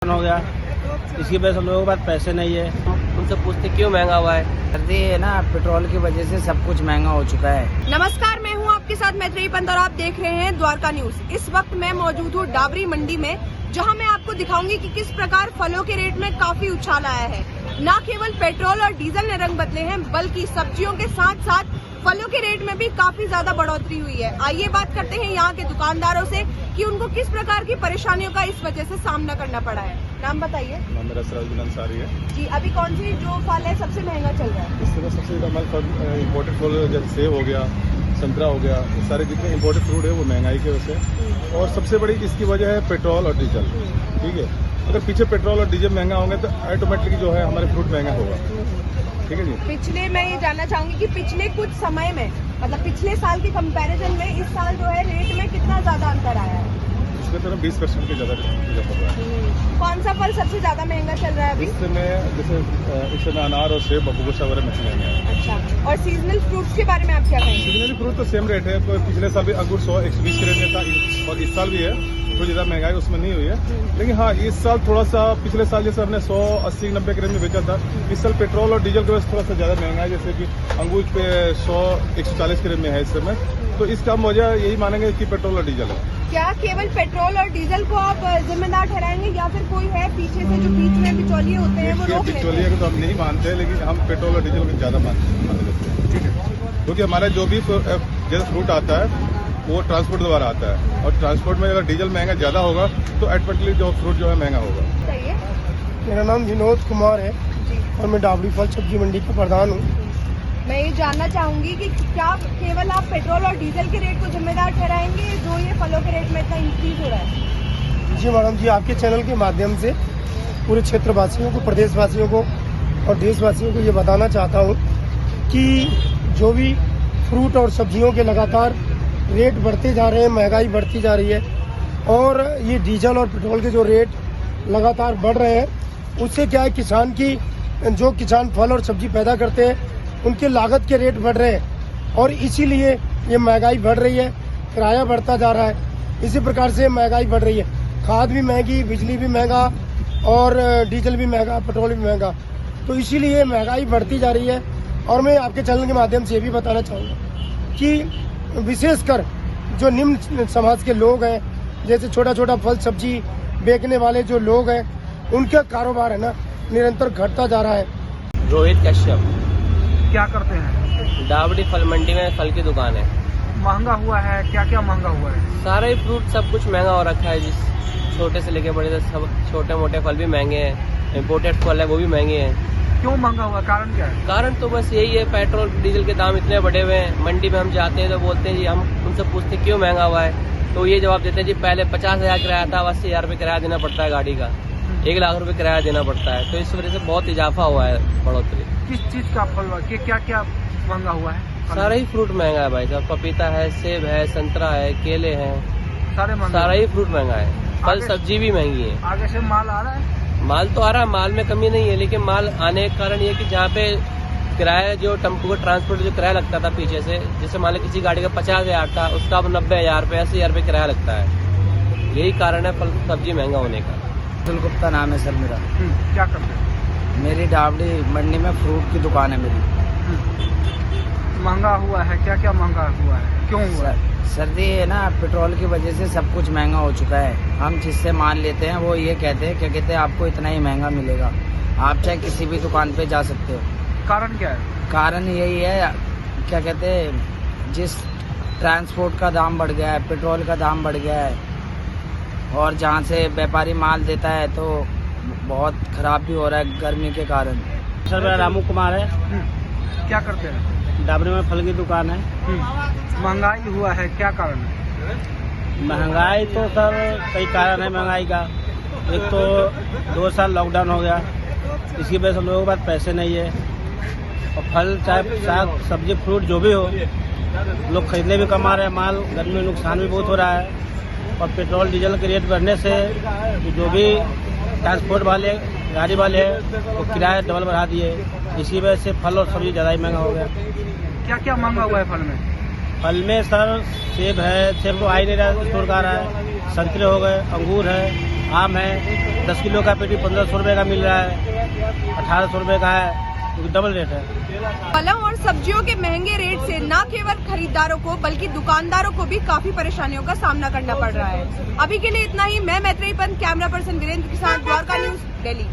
हो गया, इसकी वजह से हम लोगों के पास पैसे नहीं है। उनसे पूछते क्यों महंगा हुआ है। सर्दी है ना, पेट्रोल की वजह से सब कुछ महंगा हो चुका है। नमस्कार, मैं हूं आपके साथ मैत्रेयी पंत और आप देख रहे हैं द्वारका न्यूज। इस वक्त मैं मौजूद हूं डाबरी मंडी में, जहां मैं आपको दिखाऊंगी कि किस प्रकार फलों के रेट में काफी उछाल आया है। न केवल पेट्रोल और डीजल ने रंग बदले हैं, बल्कि सब्जियों के साथ साथ फलों के रेट में भी काफी ज्यादा बढ़ोतरी हुई है। आइए बात करते हैं यहाँ के दुकानदारों से कि उनको किस प्रकार की परेशानियों का इस वजह से सामना करना पड़ा है। नाम बताइए। नाम मेरा सिराजुल अंसारी है जी, अभी कौन सी जो फल है सबसे महंगा चल रहा है? इस तरह सबसे ज़्यादा हमारे पास इम्पोर्टेड फल जैसे सेब हो गया, संतरा हो गया, ये सारे जितने इम्पोर्टेड फ्रूट है वो महंगाई की वजह से, और सबसे बड़ी इसकी वजह है पेट्रोल और डीजल। ठीक है, अगर पीछे पेट्रोल और डीजल महंगा होंगे तो ऑटोमेटिकली जो है हमारे फ्रूट महंगा होगा। ठीक है जी। पिछले मैं ये जानना चाहूंगी कि पिछले कुछ समय में, मतलब पिछले साल के कंपैरिजन में इस साल जो है रेट में कितना ज्यादा अंतर आया है? इसमें तो 20% के ज़्यादा इजाफा हुआ है। कौन सा फल सबसे ज्यादा महंगा चल रहा है अभी? इस समय अनार और सेब बबूगोशा वगैरह में महंगे हैं। अच्छा, और सीजनल फ्रूट्स के बारे में आप क्या कहेंगे? सीजनली फ्रूट तो सेम रेट है। पिछले साल भी अंगूर 100-120 के रेट में था, और इस साल भी है। थोड़ी ज़्यादा महंगाई उसमें नहीं हुई है, लेकिन हाँ इस साल थोड़ा सा, पिछले साल जैसे हमने 100-80-90 के रेट में बेचा था, इस साल पेट्रोल और डीजल की वजह से थोड़ा सा ज़्यादा महंगा है। जैसे कि अंगूर पे 100-140 के रेट में है इस समय, तो इसका हम वजह यही मानेंगे कि पेट्रोल और डीजल है। क्या केवल पेट्रोल और डीजल को आप जिम्मेदार ठहराएंगे, या फिर कोई है पीछे से जो बीच में बिचौलिए होते हैं वो रोक लेते हैं? बिचौलिए को तो हम नहीं मानते, लेकिन हम पेट्रोल और डीजल को ज़्यादा मानते। ठीक है, क्योंकि हमारा जो भी जैसे फ्रूट आता है वो ट्रांसपोर्ट द्वारा आता है, और ट्रांसपोर्ट में अगर डीजल महंगा ज़्यादा होगा तो ऑटोमेटिकली जो फ्रूट जो है महंगा होगा। बताइए। मेरा नाम विनोद कुमार है और मैं डाबरी फल सब्जी मंडी का प्रधान हूँ। मैं ये जानना चाहूंगी कि क्या केवल आप पेट्रोल और डीजल के रेट को जिम्मेदार ठहराएंगे जो ये फलों के रेट में इतना इंक्रीज हो रहा है? जी मैडम जी, आपके चैनल के माध्यम से पूरे क्षेत्रवासियों को, प्रदेशवासियों को और देशवासियों को ये बताना चाहता हूँ कि जो भी फ्रूट और सब्जियों के लगातार रेट बढ़ते जा रहे हैं, महंगाई बढ़ती जा रही है, और ये डीजल और पेट्रोल के जो रेट लगातार बढ़ रहे हैं, उससे क्या है, किसान की जो किसान फल और सब्जी पैदा करते हैं उनके लागत के रेट बढ़ रहे हैं, और इसीलिए ये महंगाई बढ़ रही है, किराया बढ़ता जा रहा है। इसी प्रकार से महंगाई बढ़ रही है, खाद भी महंगी, बिजली भी महंगा, और डीजल भी महंगा, पेट्रोल भी महंगा, तो इसीलिए महंगाई बढ़ती जा रही है। और मैं आपके चैनल के माध्यम से ये भी बताना चाहूँगा कि विशेषकर जो निम्न समाज के लोग हैं, जैसे छोटा छोटा फल सब्जी बेचने वाले जो लोग हैं, उनका कारोबार है ना निरंतर घटता जा रहा है। रोहित कश्यप, क्या करते हैं? डाबरी फल मंडी में फल की दुकान है। महंगा हुआ है, क्या क्या महंगा हुआ है? सारा ही फ्रूट सब कुछ महंगा हो रखा है, जिस छोटे से लेके बड़े तक सब छोटे मोटे फल भी महंगे हैं, इम्पोर्टेड फल है वो भी महंगे हैं। क्यों महंगा हुआ, कारण क्या है? कारण तो बस यही है, पेट्रोल डीजल के दाम इतने बढ़े हुए हैं। मंडी में हम जाते हैं तो बोलते हैं जी, हम उनसे पूछते क्यों महंगा हुआ है, तो ये जवाब देते हैं जी पहले 50,000 किराया था, 80,000 रुपये किराया देना पड़ता है गाड़ी का, 1 लाख रुपये किराया देना पड़ता है, तो इस वजह से बहुत इजाफा हुआ है, बढ़ोतरी। किस चीज का फल हुआ, क्या क्या महंगा हुआ है? सारा ही फ्रूट महंगा है भाई साहब, पपीता है, सेब है, संतरा है, केले हैं, सारा ही फ्रूट महंगा है। फल सब्जी भी महंगी है। आगे से माल आ रहा है? माल तो आ रहा है, माल में कमी नहीं है, लेकिन माल आने के कारण ये कि जहाँ पे किराया, जो टेम्पो का ट्रांसपोर्ट जो किराया लगता था पीछे से, जैसे मान लो किसी गाड़ी का 50,000 था, उसका अब 90,000 रुपये, 80,000 रुपये किराया लगता है। यही कारण है फल सब्जी महंगा होने का। अब्दुल गुप्ता नाम है सर मेरा। क्या करते हैं? मेरी डाबरी मंडी में फ्रूट की दुकान है मेरी। महंगा हुआ है, क्या क्या महंगा हुआ है, क्यों हुआ है? सर्दी है ना, पेट्रोल की वजह से सब कुछ महंगा हो चुका है। हम जिससे मान लेते हैं वो ये कहते हैं, क्या कहते हैं, आपको इतना ही महंगा मिलेगा। आप चाहे किसी भी दुकान पे जा सकते हो। कारण क्या है? कारण यही है, क्या कहते हैं, जिस ट्रांसपोर्ट का दाम बढ़ गया है, पेट्रोल का दाम बढ़ गया है, और जहाँ से व्यापारी माल देता है तो बहुत खराब भी हो रहा है गर्मी के कारण। सर मेरा रामू कुमार है। क्या करते हैं? डाबरी में फल की दुकान है। महंगाई हुआ है, क्या कारण है? महंगाई तो सर कई कारण है महंगाई का। एक तो 2 साल लॉकडाउन हो गया, इसकी वजह से हम लोगों के पास पैसे नहीं है, और फल चाहे साग सब्जी फ्रूट जो भी हो, लोग खरीदने भी कमा रहे हैं माल, गर्मी में नुकसान भी बहुत हो रहा है। और पेट्रोल डीजल के रेट बढ़ने से जो भी ट्रांसपोर्ट वाले गाड़ी वाले हैं वो किराया डबल बढ़ा दिए, इसी वजह से फल और सब्जी ज़्यादा ही महंगा हो गया। क्या क्या महंगा हुआ है फल में? फल में सर सेब है, सेब तो आ ही नहीं रहा, स्टोर का आ रहा है, संतरे हो गए, अंगूर है, आम है 10 किलो का पेटी 1500 रुपये का मिल रहा है, 1800 रुपये का है, क्योंकि डबल रेट है। फलों और सब्जियों के महंगे रेट से न केवल खरीदारों को बल्कि दुकानदारों को भी काफी परेशानियों का सामना करना पड़ रहा है। अभी के लिए इतना ही। मैं मैत्रेयी पंत, कैमरा पर्सन वीरेंद्र के साथ, द्वारका न्यूज, दिल्ली।